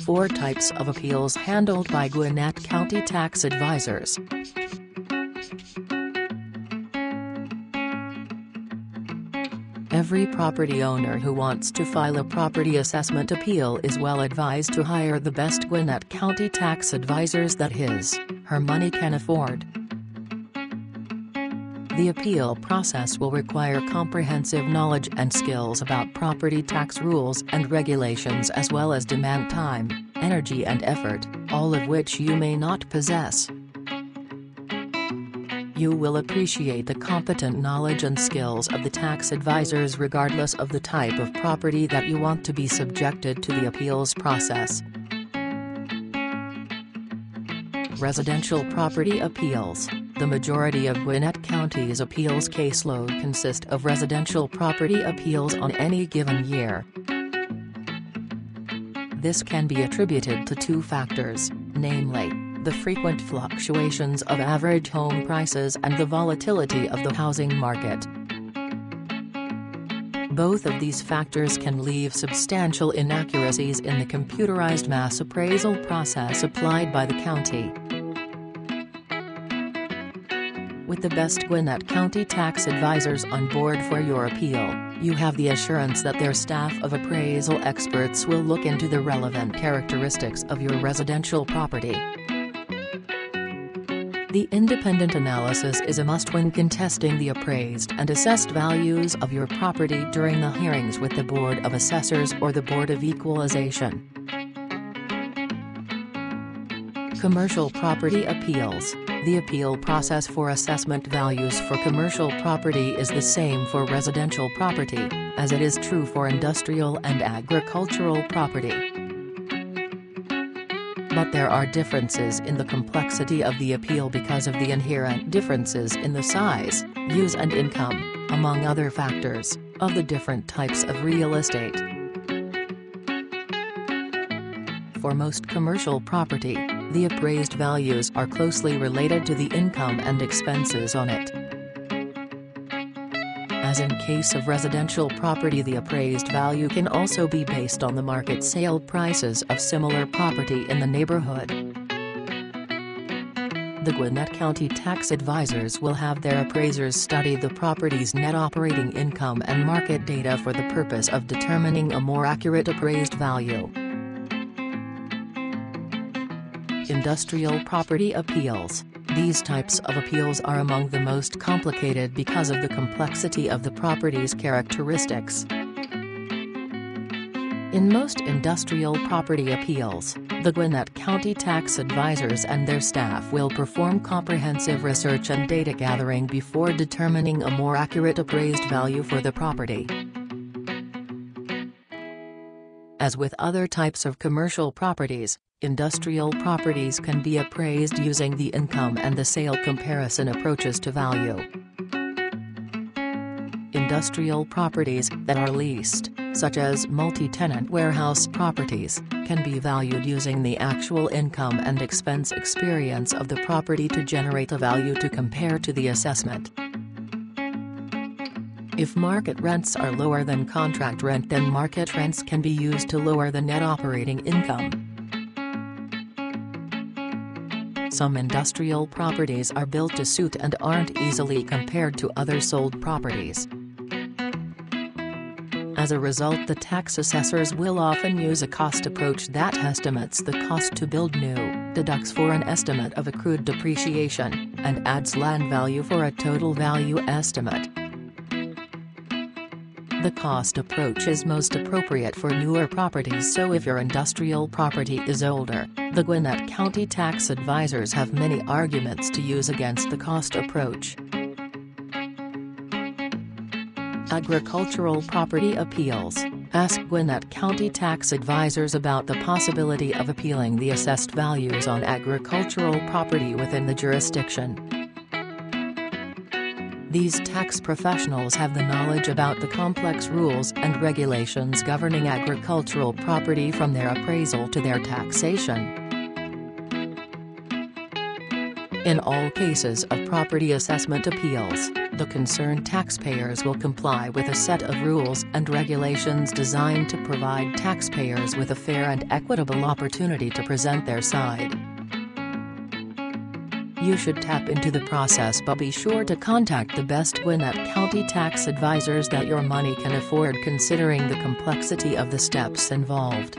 4 types of appeals handled by Gwinnett County tax advisors. Every property owner who wants to file a property assessment appeal is well advised to hire the best Gwinnett County tax advisors that his/her money can afford. The appeal process will require comprehensive knowledge and skills about property tax rules and regulations, as well as demand time, energy and effort, all of which you may not possess. You will appreciate the competent knowledge and skills of the tax advisors regardless of the type of property that you want to be subjected to the appeals process. Residential property appeals. The majority of Gwinnett County's appeals caseload consist of residential property appeals on any given year. This can be attributed to 2 factors, namely, the frequent fluctuations of average home prices and the volatility of the housing market. Both of these factors can leave substantial inaccuracies in the computerized mass appraisal process applied by the county. With the best Gwinnett County tax advisors on board for your appeal, you have the assurance that their staff of appraisal experts will look into the relevant characteristics of your residential property. The independent analysis is a must when contesting the appraised and assessed values of your property during the hearings with the Board of Assessors or the Board of Equalization. Commercial property appeals. The appeal process for assessment values for commercial property is the same for residential property, as it is true for industrial and agricultural property. But there are differences in the complexity of the appeal because of the inherent differences in the size, use and income, among other factors, of the different types of real estate. For most commercial property, the appraised values are closely related to the income and expenses on it. As in case of residential property, the appraised value can also be based on the market sale prices of similar property in the neighborhood. The Gwinnett County tax advisors will have their appraisers study the property's net operating income and market data for the purpose of determining a more accurate appraised value. Industrial property appeals. These types of appeals are among the most complicated because of the complexity of the property's characteristics. In most industrial property appeals, the Gwinnett County tax advisors and their staff will perform comprehensive research and data gathering before determining a more accurate appraised value for the property. As with other types of commercial properties, industrial properties can be appraised using the income and the sale comparison approaches to value. Industrial properties that are leased, such as multi-tenant warehouse properties, can be valued using the actual income and expense experience of the property to generate a value to compare to the assessment. If market rents are lower than contract rent, then market rents can be used to lower the net operating income. Some industrial properties are built to suit and aren't easily compared to other sold properties. As a result, the tax assessors will often use a cost approach that estimates the cost to build new, deducts for an estimate of accrued depreciation, and adds land value for a total value estimate. The cost approach is most appropriate for newer properties, so if your industrial property is older, the Gwinnett County tax advisors have many arguments to use against the cost approach. Agricultural property appeals. Ask Gwinnett County tax advisors about the possibility of appealing the assessed values on agricultural property within the jurisdiction. These tax professionals have the knowledge about the complex rules and regulations governing agricultural property from their appraisal to their taxation. In all cases of property assessment appeals, the concerned taxpayers will comply with a set of rules and regulations designed to provide taxpayers with a fair and equitable opportunity to present their side. You should tap into the process, but be sure to contact the best Gwinnett County tax advisors that your money can afford, considering the complexity of the steps involved.